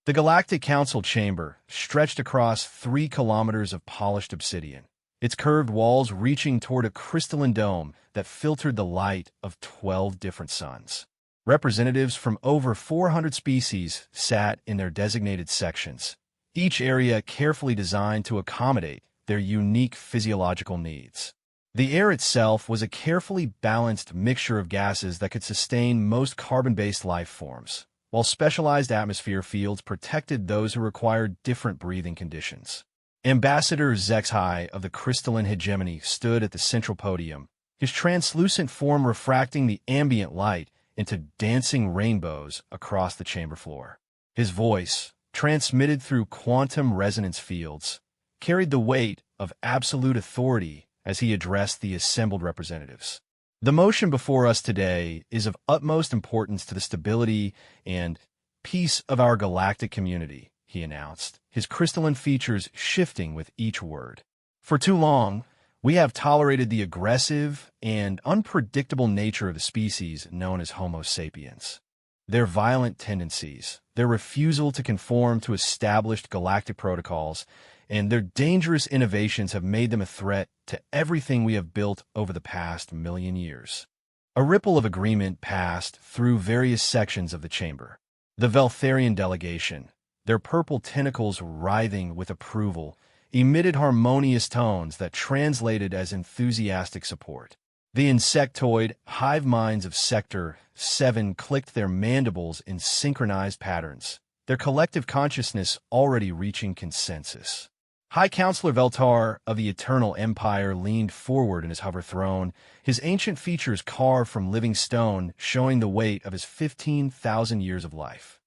The Galactic Council chamber stretched across 3 kilometers of polished obsidian, its curved walls reaching toward a crystalline dome that filtered the light of 12 different suns. Representatives from over 400 species sat in their designated sections, each area carefully designed to accommodate their unique physiological needs. The air itself was a carefully balanced mixture of gases that could sustain most carbon-based life forms, while specialized atmosphere fields protected those who required different breathing conditions. Ambassador HFY of the crystalline hegemony stood at the central podium, his translucent form refracting the ambient light into dancing rainbows across the chamber floor. His voice, transmitted through quantum resonance fields, carried the weight of absolute authority as he addressed the assembled representatives. The motion before us today is of utmost importance to the stability and peace of our galactic community, he announced, his crystalline features shifting with each word. For too long, we have tolerated the aggressive and unpredictable nature of the species known as Homo sapiens. Their violent tendencies, their refusal to conform to established galactic protocols, and their dangerous innovations have made them a threat to everything we have built over the past million years. A ripple of agreement passed through various sections of the chamber. The Veltharian delegation, their purple tentacles writhing with approval, emitted harmonious tones that translated as enthusiastic support. The insectoid hive minds of Sector 7 clicked their mandibles in synchronized patterns, their collective consciousness already reaching consensus. High Counselor Veltar of the Eternal Empire leaned forward in his hover throne, his ancient features carved from living stone showing the weight of his 15,000 years of life.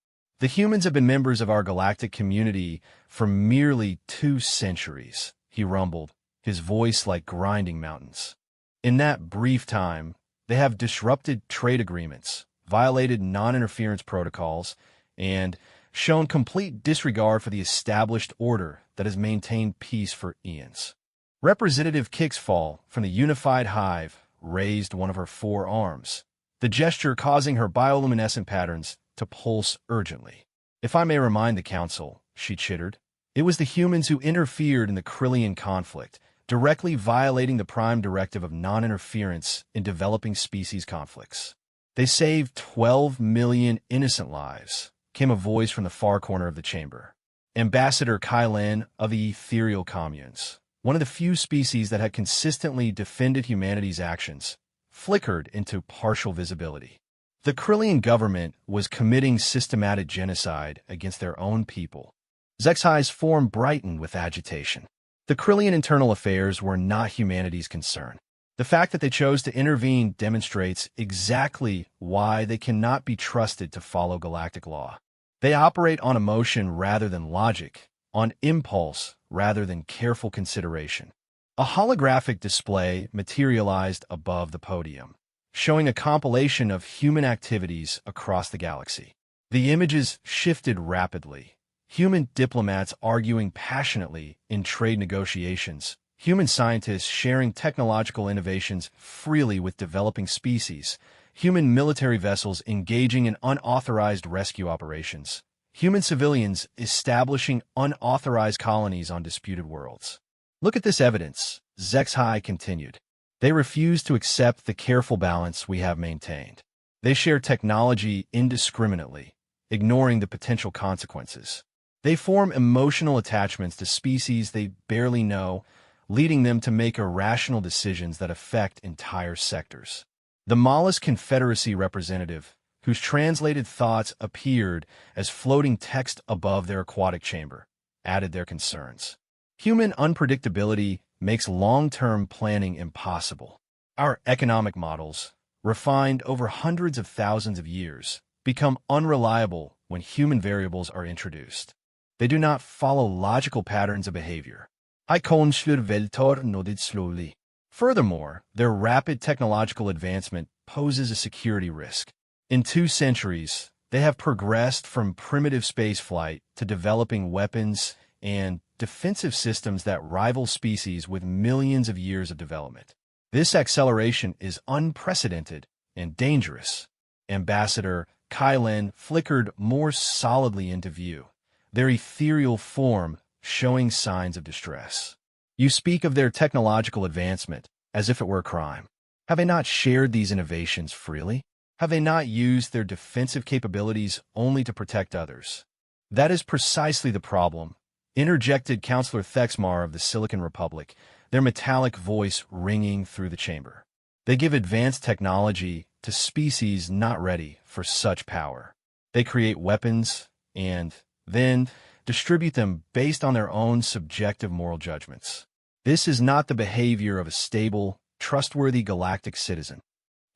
The humans have been members of our galactic community for merely 2 centuries, he rumbled, his voice like grinding mountains. In that brief time, they have disrupted trade agreements, violated non-interference protocols, and shown complete disregard for the established order that has maintained peace for eons. Representative Kicksfall from the Unified Hive raised one of her 4 arms, the gesture causing her bioluminescent patterns to pulse urgently. If I may remind the Council, she chittered, it was the humans who interfered in the Krillian conflict, directly violating the prime directive of non-interference in developing species conflicts. They saved 12 million innocent lives, came a voice from the far corner of the chamber. Ambassador Kylan of the Ethereal Communes, one of the few species that had consistently defended humanity's actions, flickered into partial visibility. The Krillian government was committing systematic genocide against their own people. Zexai's form brightened with agitation. The Krillian internal affairs were not humanity's concern. The fact that they chose to intervene demonstrates exactly why they cannot be trusted to follow galactic law. They operate on emotion rather than logic, on impulse rather than careful consideration. A holographic display materialized above the podium, showing a compilation of human activities across the galaxy. The images shifted rapidly. Human diplomats arguing passionately in trade negotiations, human scientists sharing technological innovations freely with developing species, human military vessels engaging in unauthorized rescue operations, human civilians establishing unauthorized colonies on disputed worlds. Look at this evidence, Zexai continued. They refuse to accept the careful balance we have maintained. They share technology indiscriminately, ignoring the potential consequences. They form emotional attachments to species they barely know, leading them to make irrational decisions that affect entire sectors. The Mollusk Confederacy representative, whose translated thoughts appeared as floating text above their aquatic chamber, added their concerns. Human unpredictability makes long-term planning impossible. Our economic models, refined over hundreds of thousands of years, become unreliable when human variables are introduced. They do not follow logical patterns of behavior. Counselor Veltar nodded slowly. Furthermore, their rapid technological advancement poses a security risk. In 2 centuries, they have progressed from primitive spaceflight to developing weapons and defensive systems that rival species with millions of years of development. This acceleration is unprecedented and dangerous. Ambassador Kylan flickered more solidly into view, their ethereal form showing signs of distress. You speak of their technological advancement as if it were a crime. Have they not shared these innovations freely? Have they not used their defensive capabilities only to protect others? That is precisely the problem, interjected Counselor Thexmar of the Silicon Republic, their metallic voice ringing through the chamber. They give advanced technology to species not ready for such power. They create weapons and then distribute them based on their own subjective moral judgments. This is not the behavior of a stable, trustworthy galactic citizen.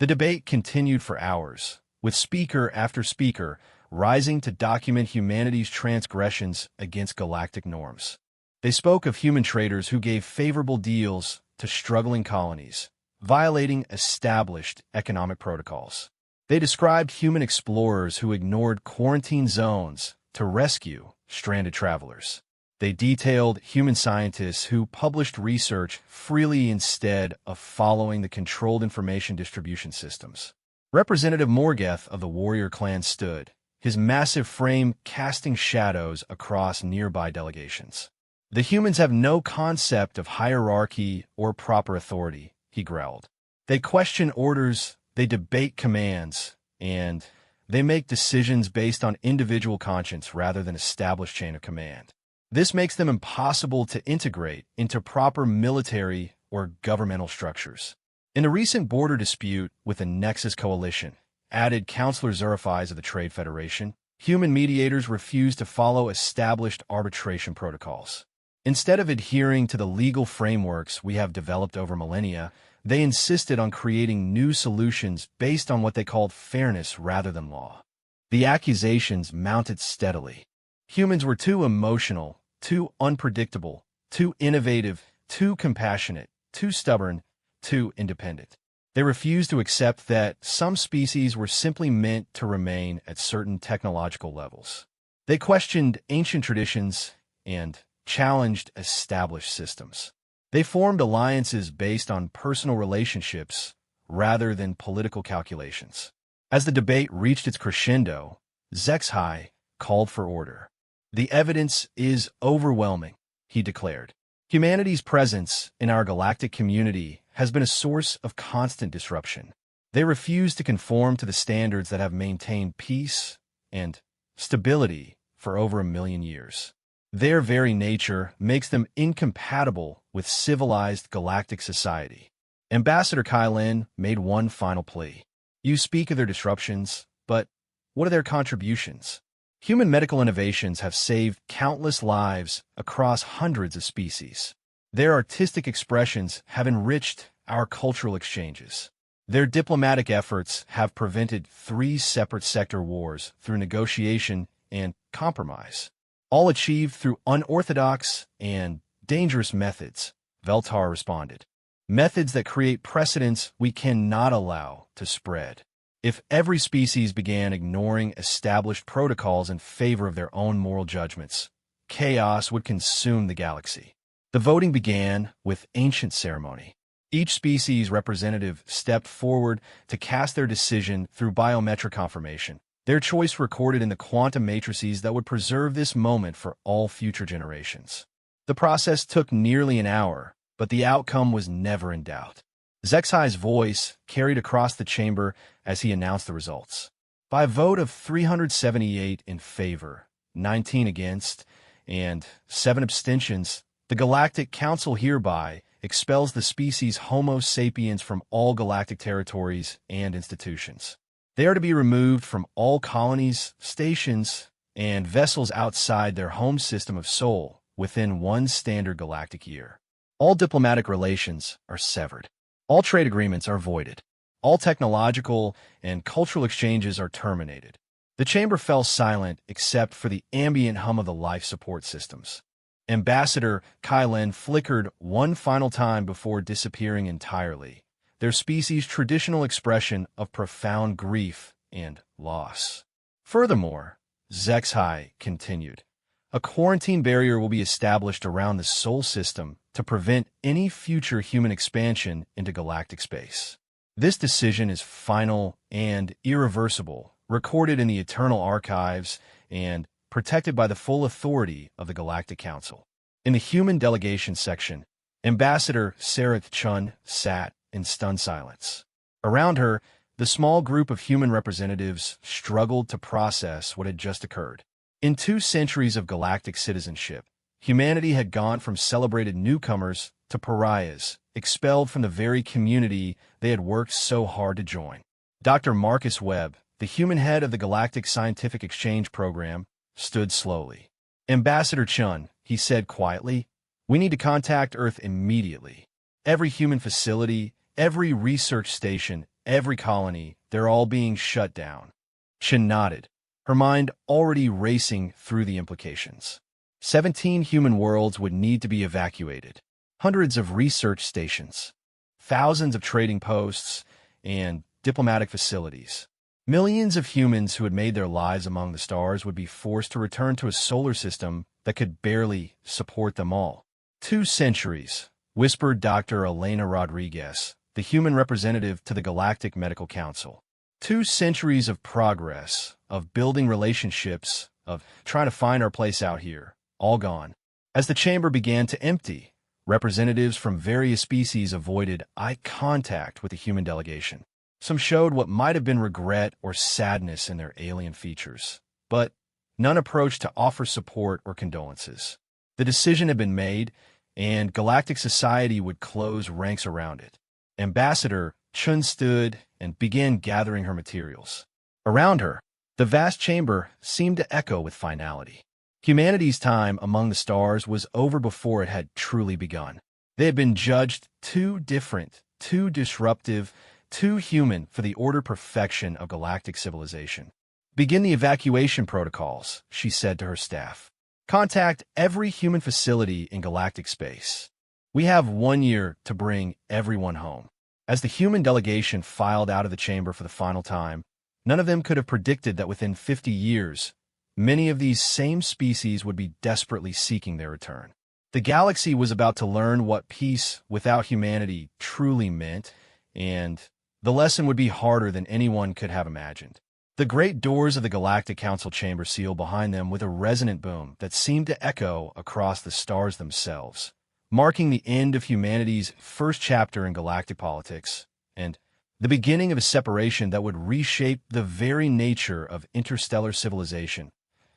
The debate continued for hours, with speaker after speaker rising to document humanity's transgressions against galactic norms. They spoke of human traders who gave favorable deals to struggling colonies, violating established economic protocols. They described human explorers who ignored quarantine zones to rescue stranded travelers. They detailed human scientists who published research freely instead of following the controlled information distribution systems. Representative Morgeth of the warrior clan stood, his massive frame casting shadows across nearby delegations. The humans have no concept of hierarchy or proper authority, he growled. They question orders, they debate commands, and they make decisions based on individual conscience rather than established chain of command. This makes them impossible to integrate into proper military or governmental structures. In a recent border dispute with the Nexus Coalition, added Counselor Zurifis of the Trade Federation, human mediators refused to follow established arbitration protocols. Instead of adhering to the legal frameworks we have developed over millennia, they insisted on creating new solutions based on what they called fairness rather than law. The accusations mounted steadily. Humans were too emotional, too unpredictable, too innovative, too compassionate, too stubborn, too independent. They refused to accept that some species were simply meant to remain at certain technological levels. They questioned ancient traditions and challenged established systems. They formed alliances based on personal relationships rather than political calculations. As the debate reached its crescendo, Zexhai called for order. The evidence is overwhelming, he declared. Humanity's presence in our galactic community has been a source of constant disruption. They refuse to conform to the standards that have maintained peace and stability for over 1,000,000 years. Their very nature makes them incompatible with civilized galactic society. Ambassador Kylan made one final plea. You speak of their disruptions, but what are their contributions? Human medical innovations have saved countless lives across hundreds of species. Their artistic expressions have enriched our cultural exchanges. Their diplomatic efforts have prevented 3 separate sector wars through negotiation and compromise, all achieved through unorthodox and dangerous methods, Veltar responded. Methods that create precedents we cannot allow to spread. If every species began ignoring established protocols in favor of their own moral judgments, chaos would consume the galaxy. The voting began with ancient ceremony. Each species representative stepped forward to cast their decision through biometric confirmation, their choice recorded in the quantum matrices that would preserve this moment for all future generations. The process took nearly an hour, but the outcome was never in doubt. Zexhai's voice carried across the chamber as he announced the results. By a vote of 378 in favor, 19 against, and 7 abstentions, the Galactic Council hereby expels the species Homo sapiens from all galactic territories and institutions. They are to be removed from all colonies, stations, and vessels outside their home system of Sol within 1 standard galactic year. All diplomatic relations are severed. All trade agreements are voided. All technological and cultural exchanges are terminated. The chamber fell silent except for the ambient hum of the life support systems. Ambassador Kylan flickered one final time before disappearing entirely, their species' traditional expression of profound grief and loss. Furthermore, Zexhai continued, a quarantine barrier will be established around the Sol system to prevent any future human expansion into galactic space. This decision is final and irreversible, recorded in the eternal archives, and protected by the full authority of the Galactic Council. In the human delegation section, Ambassador Sarah Chun sat in stunned silence. Around her, the small group of human representatives struggled to process what had just occurred. In 2 centuries of galactic citizenship, humanity had gone from celebrated newcomers to pariahs, expelled from the very community they had worked so hard to join. Dr. Marcus Webb, the human head of the Galactic Scientific Exchange Program, stood slowly. "Ambassador Chun," he said quietly, "we need to contact Earth immediately. Every human facility, every research station, every colony, they're all being shut down." Chun nodded, her mind already racing through the implications. 17 human worlds would need to be evacuated, hundreds of research stations, thousands of trading posts, and diplomatic facilities. Millions of humans who had made their lives among the stars would be forced to return to a solar system that could barely support them all. 2 centuries, whispered Dr. Elena Rodriguez, the human representative to the Galactic Medical Council. 2 centuries of progress, of building relationships, of trying to find our place out here, all gone. As the chamber began to empty, representatives from various species avoided eye contact with the human delegation. Some showed what might have been regret or sadness in their alien features, but none approached to offer support or condolences. The decision had been made, and galactic society would close ranks around it. Ambassador Chun stood and began gathering her materials. Around her, the vast chamber seemed to echo with finality. Humanity's time among the stars was over before it had truly begun. They had been judged too different, too disruptive, too human for the ordered perfection of galactic civilization. "Begin the evacuation protocols," she said to her staff. "Contact every human facility in galactic space. We have 1 year to bring everyone home." As the human delegation filed out of the chamber for the final time, none of them could have predicted that within 50 years, many of these same species would be desperately seeking their return. The galaxy was about to learn what peace without humanity truly meant, and the lesson would be harder than anyone could have imagined. The great doors of the Galactic Council chamber sealed behind them with a resonant boom that seemed to echo across the stars themselves, marking the end of humanity's first chapter in galactic politics, and the beginning of a separation that would reshape the very nature of interstellar civilization.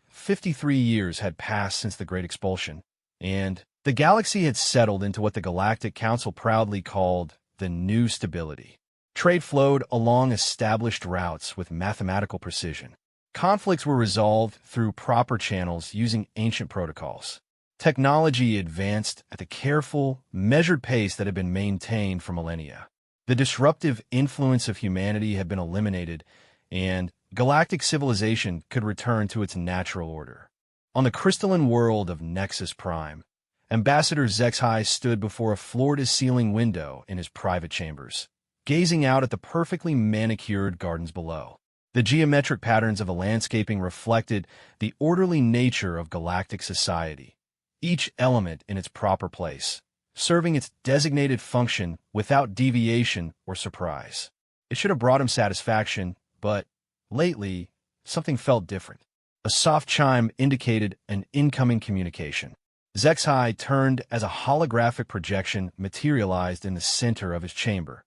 53 years had passed since the Great Expulsion, and the galaxy had settled into what the Galactic Council proudly called the New Stability. Trade flowed along established routes with mathematical precision. Conflicts were resolved through proper channels using ancient protocols. Technology advanced at the careful, measured pace that had been maintained for millennia. The disruptive influence of humanity had been eliminated, and galactic civilization could return to its natural order. On the crystalline world of Nexus Prime, Ambassador Zexhai stood before a floor-to-ceiling window in his private chambers, gazing out at the perfectly manicured gardens below. The geometric patterns of the landscaping reflected the orderly nature of galactic society, each element in its proper place, serving its designated function without deviation or surprise. It should have brought him satisfaction, but lately, something felt different. A soft chime indicated an incoming communication. Zexhai turned as a holographic projection materialized in the center of his chamber.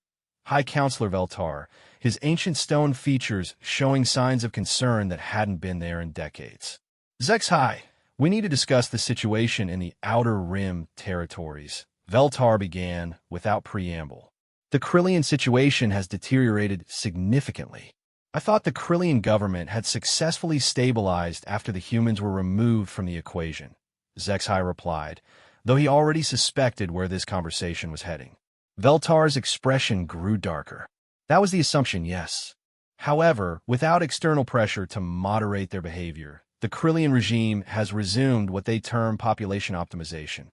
High Counselor Veltar, his ancient stone features showing signs of concern that hadn't been there in decades. "Zexhai, we need to discuss the situation in the Outer Rim territories," Veltar began without preamble. "The Krillian situation has deteriorated significantly. I thought the Krillian government had successfully stabilized after the humans were removed from the equation," Zexhai replied, though he already suspected where this conversation was heading. Veltar's expression grew darker. "That was the assumption, yes. However, without external pressure to moderate their behavior, the Krillian regime has resumed what they term population optimization.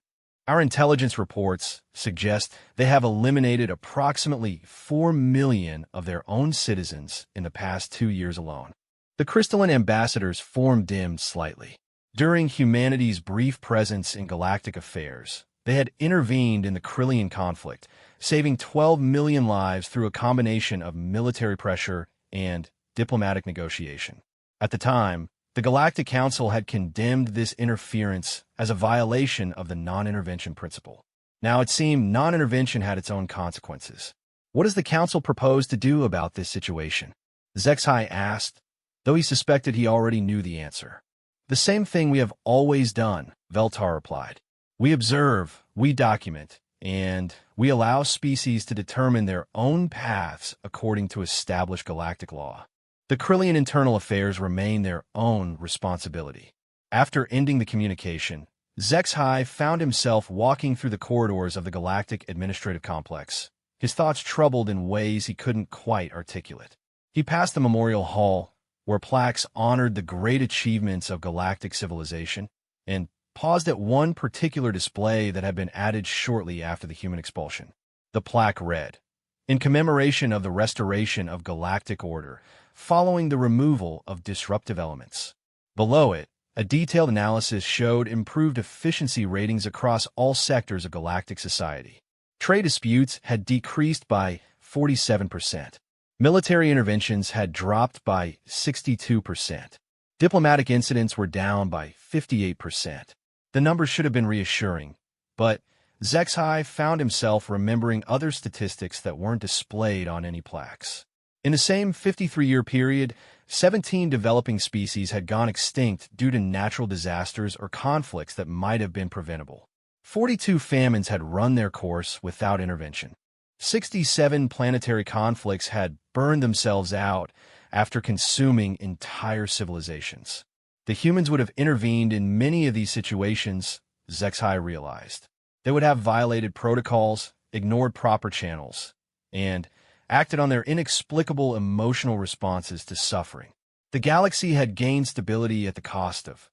Our intelligence reports suggest they have eliminated approximately 4 million of their own citizens in the past 2 years alone." The crystalline ambassador's form dimmed slightly. During humanity's brief presence in galactic affairs, they had intervened in the Krillian conflict, saving 12 million lives through a combination of military pressure and diplomatic negotiation. At the time, The Galactic Council had condemned this interference as a violation of the non-intervention principle. Now it seemed non-intervention had its own consequences. What does the Council propose to do about this situation? Zexai asked, though he suspected he already knew the answer. The same thing we have always done, Veltar replied. We observe, we document, and we allow species to determine their own paths according to established galactic law. The Krillian internal affairs remain their own responsibility. After ending the communication, Zexai found himself walking through the corridors of the Galactic Administrative Complex, his thoughts troubled in ways he couldn't quite articulate. He passed the Memorial Hall, where plaques honored the great achievements of galactic civilization, and paused at one particular display that had been added shortly after the human expulsion. The plaque read, "In commemoration of the restoration of galactic order, following the removal of disruptive elements." Below it, a detailed analysis showed improved efficiency ratings across all sectors of galactic society. Trade disputes had decreased by 47%. Military interventions had dropped by 62%. Diplomatic incidents were down by 58%. The numbers should have been reassuring, but Zexai found himself remembering other statistics that weren't displayed on any plaques. In the same 53-year period, 17 developing species had gone extinct due to natural disasters or conflicts that might have been preventable. 42 famines had run their course without intervention. 67 planetary conflicts had burned themselves out after consuming entire civilizations. The humans would have intervened in many of these situations, Zexai realized. They would have violated protocols, ignored proper channels, and acted on their inexplicable emotional responses to suffering. The galaxy had gained stability at the cost of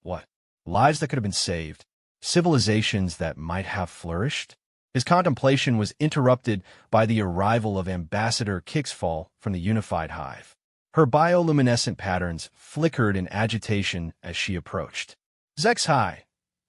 what? Lives that could have been saved, civilizations that might have flourished. His contemplation was interrupted by the arrival of Ambassador Kixfall from the Unified Hive. Her bioluminescent patterns flickered in agitation as she approached. Zexai,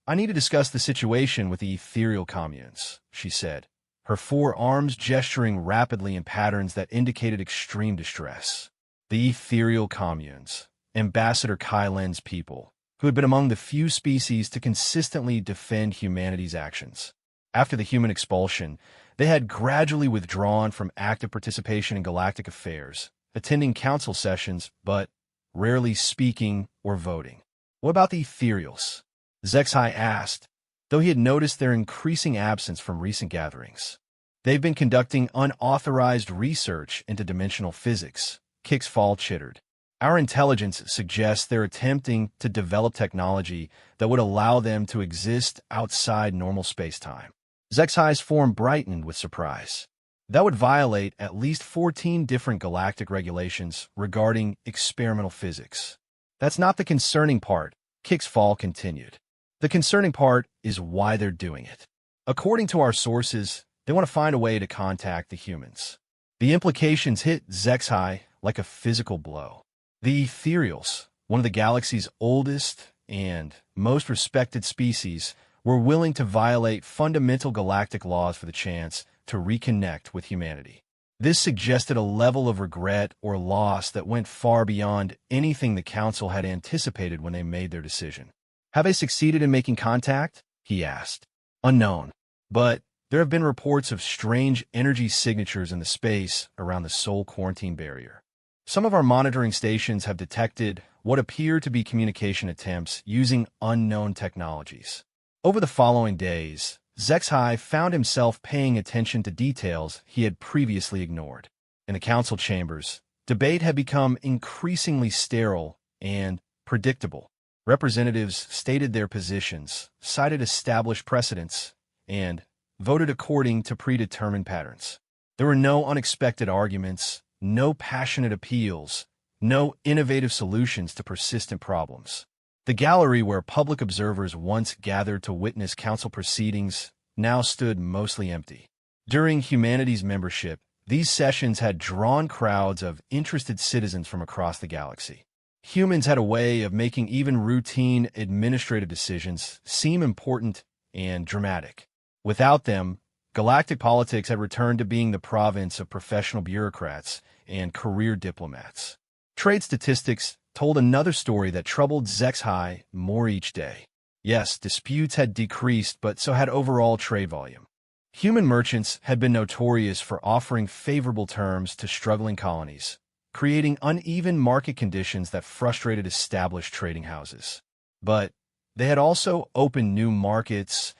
I need to discuss the situation with the ethereal communes, she said, her forearms gesturing rapidly in patterns that indicated extreme distress. The ethereal communes, Ambassador Kylen's people, who had been among the few species to consistently defend humanity's actions. After the human expulsion, they had gradually withdrawn from active participation in galactic affairs, attending council sessions, but rarely speaking or voting. What about the ethereals? Zexai asked, though he had noticed their increasing absence from recent gatherings. They've been conducting unauthorized research into dimensional physics, Kixfall chittered. Our intelligence suggests they're attempting to develop technology that would allow them to exist outside normal space-time. Zexai's form brightened with surprise. That would violate at least 14 different galactic regulations regarding experimental physics. That's not the concerning part, Kixfall continued. The concerning part is why they're doing it. According to our sources, they want to find a way to contact the humans. The implications hit Zexai like a physical blow. The ethereals, one of the galaxy's oldest and most respected species, were willing to violate fundamental galactic laws for the chance to reconnect with humanity. This suggested a level of regret or loss that went far beyond anything the Council had anticipated when they made their decision. Have they succeeded in making contact? He asked. Unknown. But there have been reports of strange energy signatures in the space around the Sol quarantine barrier. Some of our monitoring stations have detected what appear to be communication attempts using unknown technologies. Over the following days, Zexai found himself paying attention to details he had previously ignored. In the council chambers, debate had become increasingly sterile and predictable. Representatives stated their positions, cited established precedents, and voted according to predetermined patterns. There were no unexpected arguments, no passionate appeals, no innovative solutions to persistent problems. The gallery where public observers once gathered to witness council proceedings now stood mostly empty. During humanity's membership, these sessions had drawn crowds of interested citizens from across the galaxy. Humans had a way of making even routine administrative decisions seem important and dramatic. Without them, galactic politics had returned to being the province of professional bureaucrats and career diplomats. Trade statistics told another story that troubled Zexhai more each day. Yes, disputes had decreased, but so had overall trade volume. Human merchants had been notorious for offering favorable terms to struggling colonies, creating uneven market conditions that frustrated established trading houses. But they had also opened new markets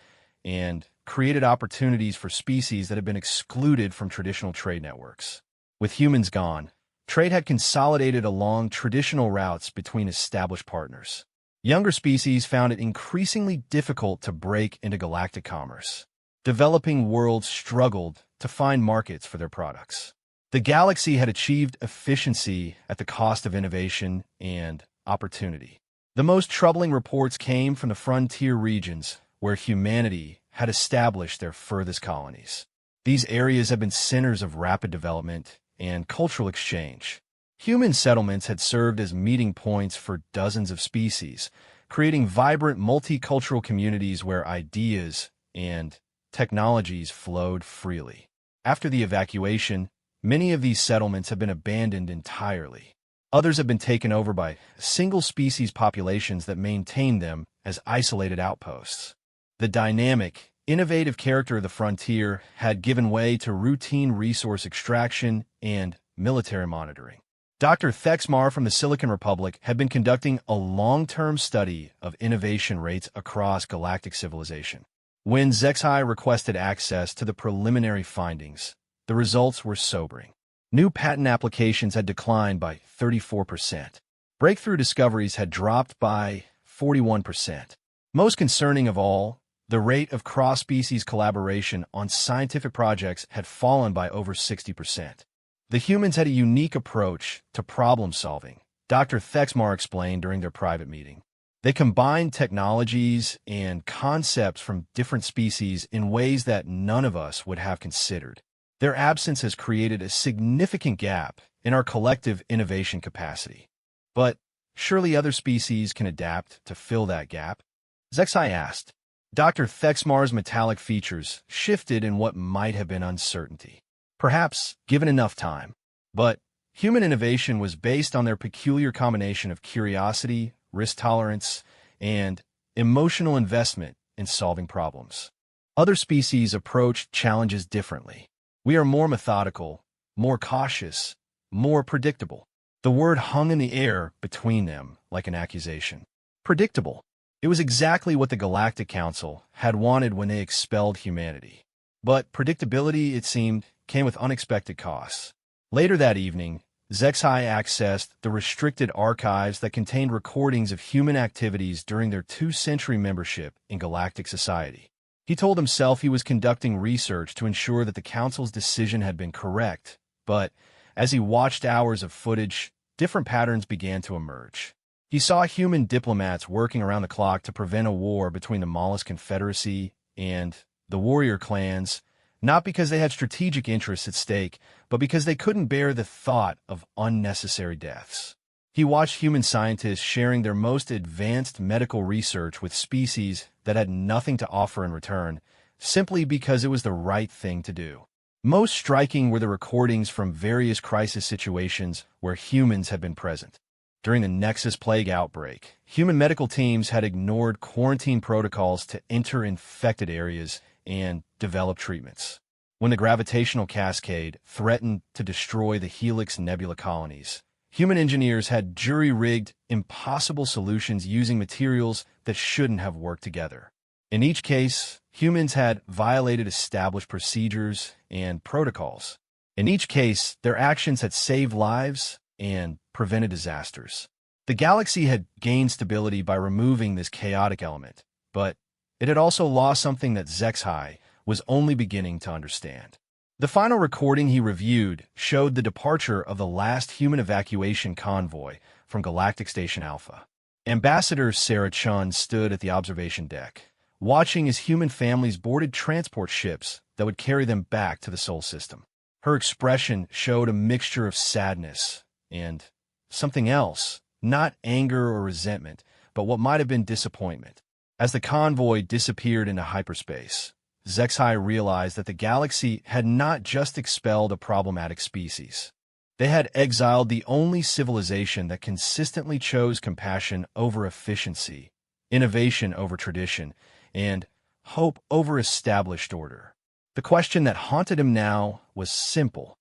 and created opportunities for species that had been excluded from traditional trade networks. With humans gone, trade had consolidated along traditional routes between established partners. Younger species found it increasingly difficult to break into galactic commerce. Developing worlds struggled to find markets for their products. The galaxy had achieved efficiency at the cost of innovation and opportunity. The most troubling reports came from the frontier regions where humanity had established their furthest colonies. These areas had been centers of rapid development and cultural exchange. Human settlements had served as meeting points for dozens of species, creating vibrant multicultural communities where ideas and technologies flowed freely. After the evacuation, many of these settlements have been abandoned entirely. Others have been taken over by single-species populations that maintain them as isolated outposts. The dynamic, innovative character of the frontier had given way to routine resource extraction and military monitoring. Dr. Thexmar from the Silicon Republic had been conducting a long-term study of innovation rates across galactic civilization. When Zexhai requested access to the preliminary findings, the results were sobering. New patent applications had declined by 34%. Breakthrough discoveries had dropped by 41%. Most concerning of all, the rate of cross-species collaboration on scientific projects had fallen by over 60%. The humans had a unique approach to problem-solving, Dr. Thexmar explained during their private meeting. They combined technologies and concepts from different species in ways that none of us would have considered. Their absence has created a significant gap in our collective innovation capacity. But surely other species can adapt to fill that gap? Zexhai asked. Dr. Thexmar's metallic features shifted in what might have been uncertainty. Perhaps, given enough time. But human innovation was based on their peculiar combination of curiosity, risk tolerance, and emotional investment in solving problems. Other species approach challenges differently. We are more methodical, more cautious, more predictable. The word hung in the air between them like an accusation. Predictable. It was exactly what the Galactic Council had wanted when they expelled humanity. But predictability, it seemed, came with unexpected costs. Later that evening, Zexhai accessed the restricted archives that contained recordings of human activities during their 2-century membership in galactic society. He told himself he was conducting research to ensure that the Council's decision had been correct, but as he watched hours of footage, different patterns began to emerge. He saw human diplomats working around the clock to prevent a war between the Mollusk Confederacy and the warrior clans, not because they had strategic interests at stake, but because they couldn't bear the thought of unnecessary deaths. He watched human scientists sharing their most advanced medical research with species that had nothing to offer in return, simply because it was the right thing to do. Most striking were the recordings from various crisis situations where humans had been present. During the Nexus Plague outbreak, human medical teams had ignored quarantine protocols to enter infected areas and develop treatments. When the gravitational cascade threatened to destroy the Helix Nebula colonies, human engineers had jury-rigged impossible solutions using materials that shouldn't have worked together. In each case, humans had violated established procedures and protocols. In each case, their actions had saved lives and prevented disasters. The galaxy had gained stability by removing this chaotic element, but it had also lost something that Zexhai was only beginning to understand. The final recording he reviewed showed the departure of the last human evacuation convoy from Galactic Station Alpha. Ambassador Sarah Chun stood at the observation deck, watching as human families boarded transport ships that would carry them back to the Sol system. Her expression showed a mixture of sadness and something else, not anger or resentment, but what might have been disappointment. As the convoy disappeared into hyperspace, Zexhai realized that the galaxy had not just expelled a problematic species. They had exiled the only civilization that consistently chose compassion over efficiency, innovation over tradition, and hope over established order. The question that haunted him now was simple.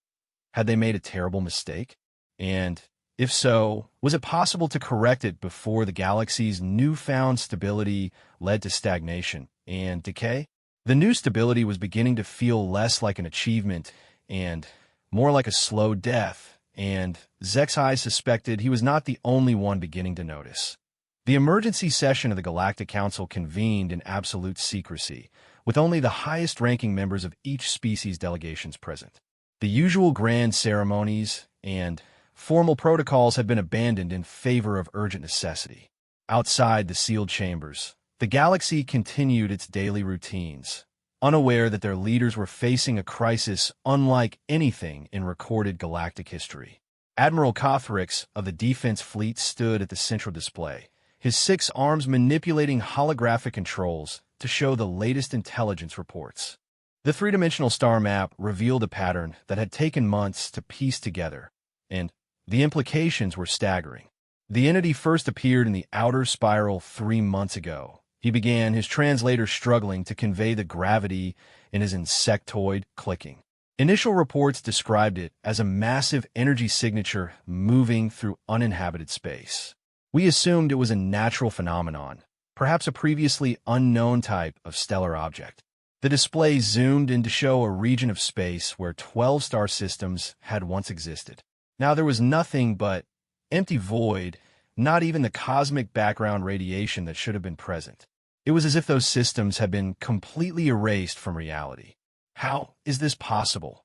Had they made a terrible mistake? And if so, was it possible to correct it before the galaxy's newfound stability led to stagnation and decay? The new stability was beginning to feel less like an achievement and more like a slow death, and Zexai suspected he was not the only one beginning to notice. The emergency session of the Galactic Council convened in absolute secrecy, with only the highest-ranking members of each species' delegations present. The usual grand ceremonies and formal protocols had been abandoned in favor of urgent necessity. Outside the sealed chambers, the galaxy continued its daily routines, unaware that their leaders were facing a crisis unlike anything in recorded galactic history. Admiral Cothrix of the Defense Fleet stood at the central display, his 6 arms manipulating holographic controls to show the latest intelligence reports. The three-dimensional star map revealed a pattern that had taken months to piece together, and the implications were staggering. The entity first appeared in the outer spiral 3 months ago. He began, his translator struggling to convey the gravity in his insectoid clicking. Initial reports described it as a massive energy signature moving through uninhabited space. We assumed it was a natural phenomenon, perhaps a previously unknown type of stellar object. The display zoomed in to show a region of space where 12 star systems had once existed. Now there was nothing but empty void, not even the cosmic background radiation that should have been present. It was as if those systems had been completely erased from reality. How is this possible?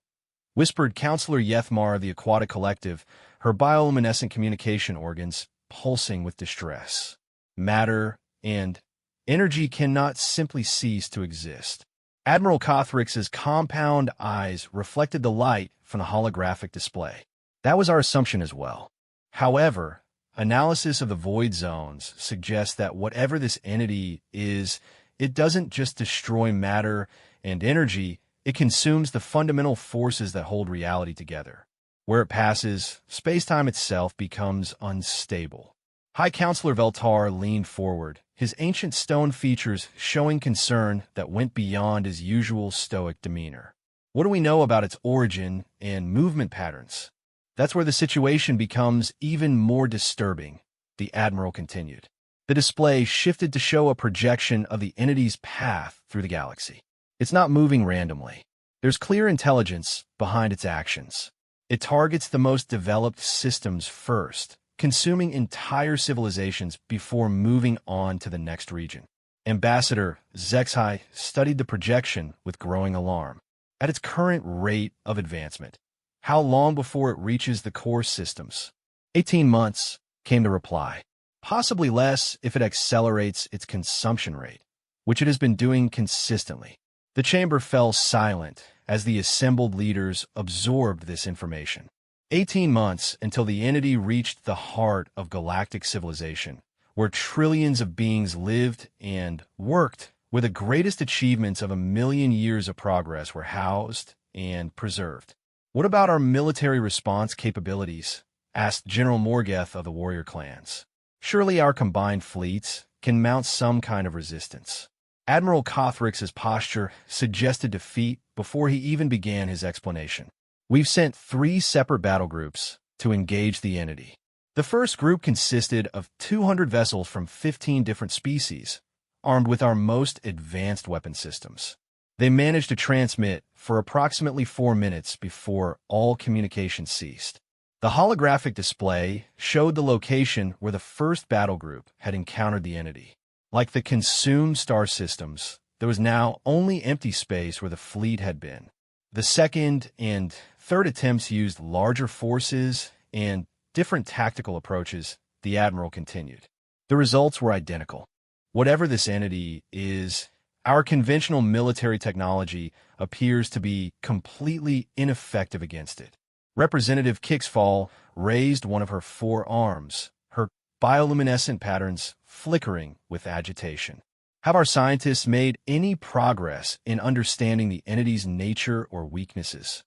Whispered Counselor Yethmar of the Aquatic Collective, her bioluminescent communication organs pulsing with distress. Matter and energy cannot simply cease to exist. Admiral Cothrix's compound eyes reflected the light from the holographic display. That was our assumption as well. However, analysis of the void zones suggests that whatever this entity is, it doesn't just destroy matter and energy, it consumes the fundamental forces that hold reality together. Where it passes, space-time itself becomes unstable. High Counselor Veltar leaned forward, his ancient stone features showing concern that went beyond his usual stoic demeanor. What do we know about its origin and movement patterns? That's where the situation becomes even more disturbing, the Admiral continued. The display shifted to show a projection of the entity's path through the galaxy. It's not moving randomly. There's clear intelligence behind its actions. It targets the most developed systems first, consuming entire civilizations before moving on to the next region. Ambassador Zexai studied the projection with growing alarm. At its current rate of advancement, how long before it reaches the core systems? 18 months, came the reply. Possibly less if it accelerates its consumption rate, which it has been doing consistently. The chamber fell silent as the assembled leaders absorbed this information. 18 months until the entity reached the heart of galactic civilization, where trillions of beings lived and worked, where the greatest achievements of 1,000,000 years of progress were housed and preserved. What about our military response capabilities? Asked General Morgeth of the warrior clans. Surely our combined fleets can mount some kind of resistance. Admiral Cothrix's posture suggested defeat before he even began his explanation. We've sent 3 separate battle groups to engage the entity. The first group consisted of 200 vessels from 15 different species, armed with our most advanced weapon systems. They managed to transmit for approximately 4 minutes before all communication ceased. The holographic display showed the location where the first battle group had encountered the entity. Like the consumed star systems, there was now only empty space where the fleet had been. The second and third attempts used larger forces and different tactical approaches, the Admiral continued. The results were identical. Whatever this entity is, our conventional military technology appears to be completely ineffective against it. Representative Kixfall raised one of her 4 arms, her bioluminescent patterns flickering with agitation. Have our scientists made any progress in understanding the entity's nature or weaknesses?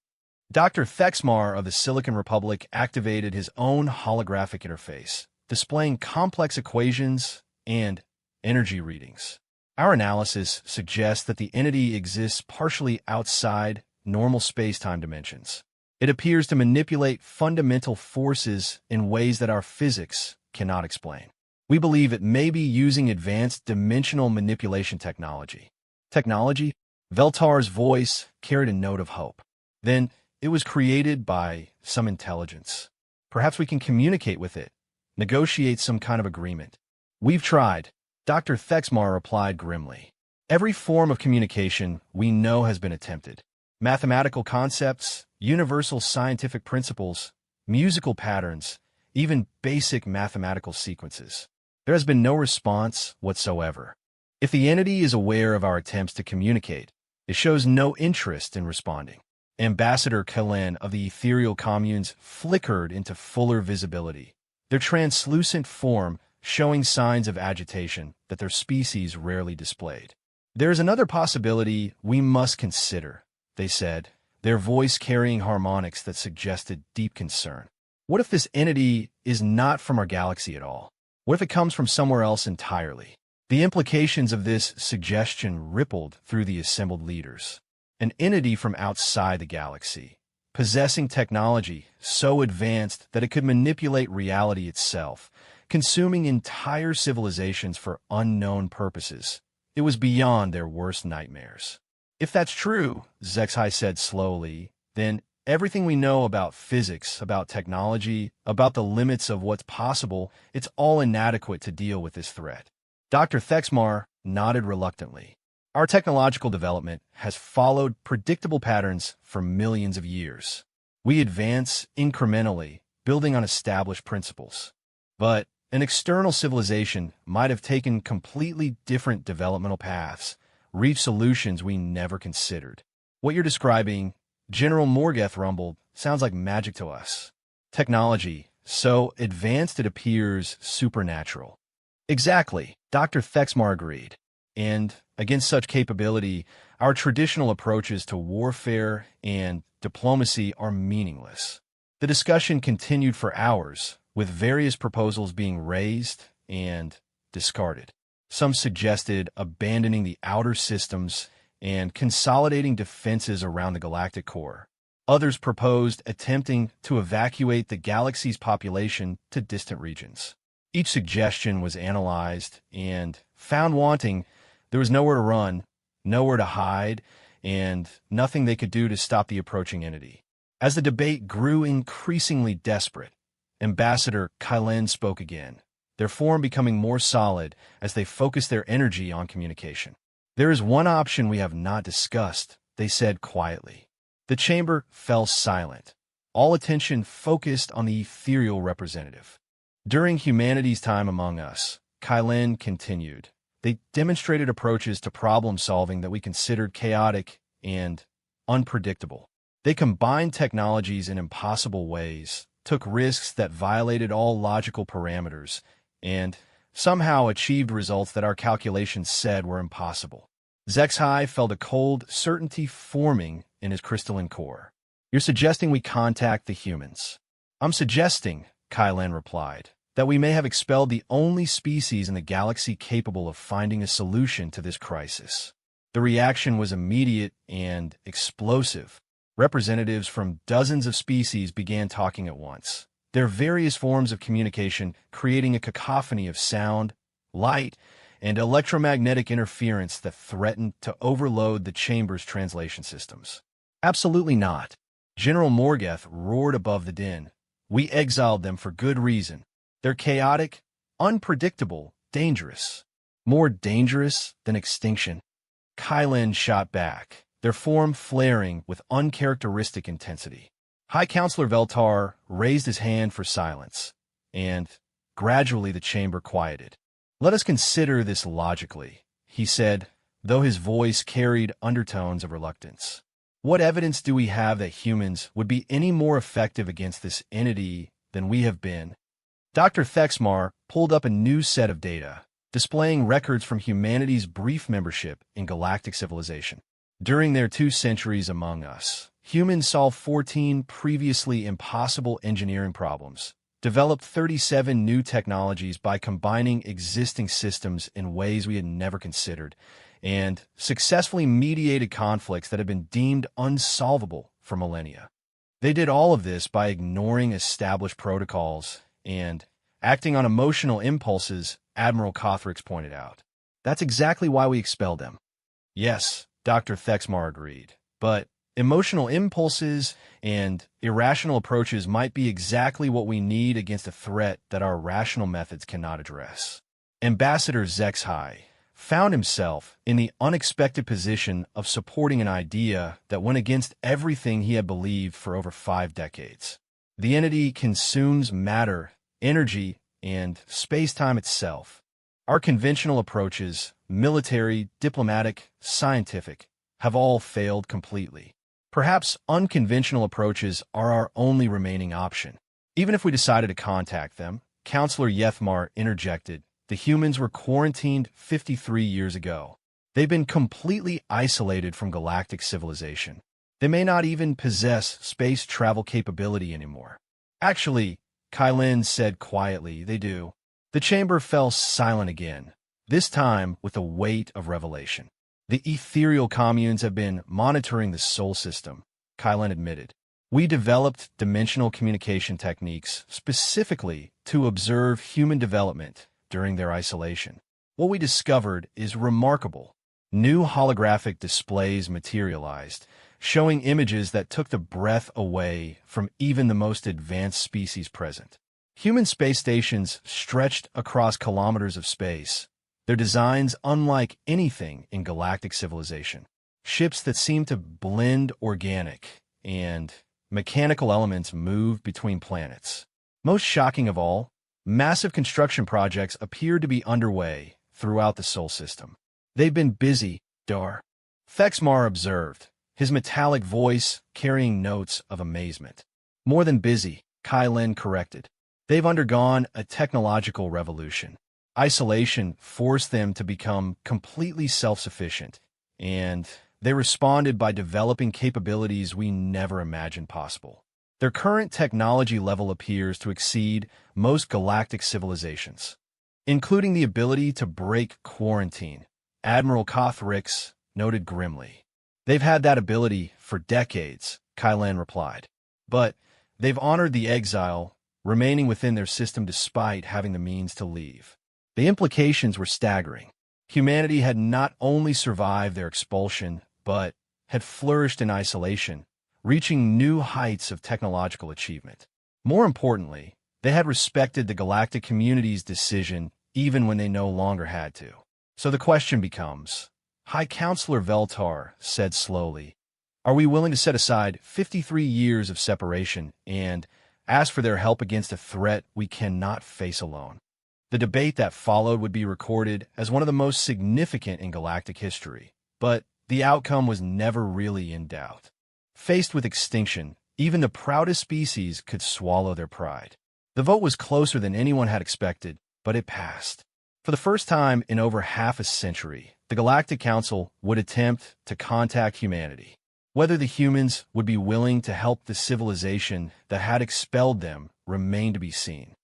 Dr. Thexmar of the Silicon Republic activated his own holographic interface, displaying complex equations and energy readings. Our analysis suggests that the entity exists partially outside normal space-time dimensions. It appears to manipulate fundamental forces in ways that our physics cannot explain. We believe it may be using advanced dimensional manipulation technology. Technology? Veltar's voice carried a note of hope. Then, it was created by some intelligence. Perhaps we can communicate with it, negotiate some kind of agreement. We've tried, Dr. Thexmar replied grimly. Every form of communication we know has been attempted. Mathematical concepts, universal scientific principles, musical patterns, even basic mathematical sequences. There has been no response whatsoever. If the entity is aware of our attempts to communicate, it shows no interest in responding. Ambassador Kalen of the ethereal communes flickered into fuller visibility, their translucent form showing signs of agitation that their species rarely displayed. There is another possibility we must consider, they said, their voice carrying harmonics that suggested deep concern. What if this entity is not from our galaxy at all? What if it comes from somewhere else entirely? The implications of this suggestion rippled through the assembled leaders. An entity from outside the galaxy, possessing technology so advanced that it could manipulate reality itself, consuming entire civilizations for unknown purposes. It was beyond their worst nightmares. If that's true, Zexhai said slowly, then everything we know about physics, about technology, about the limits of what's possible, it's all inadequate to deal with this threat. Dr. Thexmar nodded reluctantly. Our technological development has followed predictable patterns for millions of years. We advance incrementally, building on established principles. But an external civilization might have taken completely different developmental paths, reached solutions we never considered. What you're describing, General Morgeth rumbled, sounds like magic to us. Technology, so advanced it appears supernatural. Exactly, Dr. Thexmar agreed. And against such capability, our traditional approaches to warfare and diplomacy are meaningless. The discussion continued for hours, with various proposals being raised and discarded. Some suggested abandoning the outer systems and consolidating defenses around the galactic core. Others proposed attempting to evacuate the galaxy's population to distant regions. Each suggestion was analyzed and found wanting. There was nowhere to run, nowhere to hide, and nothing they could do to stop the approaching entity. As the debate grew increasingly desperate, Ambassador Kylen spoke again, their form becoming more solid as they focused their energy on communication. There is one option we have not discussed, they said quietly. The chamber fell silent, all attention focused on the ethereal representative. During humanity's time among us, Kylen continued, they demonstrated approaches to problem-solving that we considered chaotic and unpredictable. They combined technologies in impossible ways, took risks that violated all logical parameters, and somehow achieved results that our calculations said were impossible. Zexhai felt a cold certainty forming in his crystalline core. You're suggesting we contact the humans. I'm suggesting, Kylen replied, that we may have expelled the only species in the galaxy capable of finding a solution to this crisis. The reaction was immediate and explosive. Representatives from dozens of species began talking at once, their various forms of communication creating a cacophony of sound, light, and electromagnetic interference that threatened to overload the chamber's translation systems. Absolutely not. General Morgeth roared above the din. We exiled them for good reason. They're chaotic, unpredictable, dangerous. More dangerous than extinction. Kylen shot back, their form flaring with uncharacteristic intensity. High Counselor Veltar raised his hand for silence, and gradually the chamber quieted. Let us consider this logically, he said, though his voice carried undertones of reluctance. What evidence do we have that humans would be any more effective against this entity than we have been? Dr. Thexmar pulled up a new set of data, displaying records from humanity's brief membership in galactic civilization. During their 2 centuries among us, humans solved 14 previously impossible engineering problems, developed 37 new technologies by combining existing systems in ways we had never considered, and successfully mediated conflicts that had been deemed unsolvable for millennia. They did all of this by ignoring established protocols and acting on emotional impulses, Admiral Cothrix pointed out. That's exactly why we expelled them. Yes, Dr. Thexmar agreed, but emotional impulses and irrational approaches might be exactly what we need against a threat that our rational methods cannot address. Ambassador Zexhai found himself in the unexpected position of supporting an idea that went against everything he had believed for over 5 decades. The entity consumes matter, energy, and space-time itself. Our conventional approaches, military, diplomatic, scientific, have all failed completely. Perhaps unconventional approaches are our only remaining option. Even if we decided to contact them, Counselor Yethmar interjected, the humans were quarantined 53 years ago. They've been completely isolated from galactic civilization. They may not even possess space travel capability anymore. Actually, Kylin said quietly, they do. The chamber fell silent again, this time with the weight of revelation. The ethereal communes have been monitoring the Sol system, Kylin admitted. We developed dimensional communication techniques specifically to observe human development during their isolation. What we discovered is remarkable. New holographic displays materialized, showing images that took the breath away from even the most advanced species present. Human space stations stretched across kilometers of space, their designs unlike anything in galactic civilization. Ships that seemed to blend organic and mechanical elements moved between planets. Most shocking of all, massive construction projects appeared to be underway throughout the Sol system. They've been busy, Dar. Thexmar observed, his metallic voice carrying notes of amazement. More than busy, Kylin corrected. They've undergone a technological revolution. Isolation forced them to become completely self-sufficient, and they responded by developing capabilities we never imagined possible. Their current technology level appears to exceed most galactic civilizations, including the ability to break quarantine, Admiral Cothrix noted grimly. They've had that ability for decades, Kylin replied. But they've honored the exile, remaining within their system despite having the means to leave. The implications were staggering. Humanity had not only survived their expulsion, but had flourished in isolation, reaching new heights of technological achievement. More importantly, they had respected the galactic community's decision even when they no longer had to. So the question becomes, High Counselor Veltar said slowly, are we willing to set aside 53 years of separation and ask for their help against a threat we cannot face alone? The debate that followed would be recorded as one of the most significant in galactic history, but the outcome was never really in doubt. Faced with extinction, even the proudest species could swallow their pride. The vote was closer than anyone had expected, but it passed. For the first time in over half a century, the Galactic Council would attempt to contact humanity. Whether the humans would be willing to help the civilization that had expelled them remained to be seen.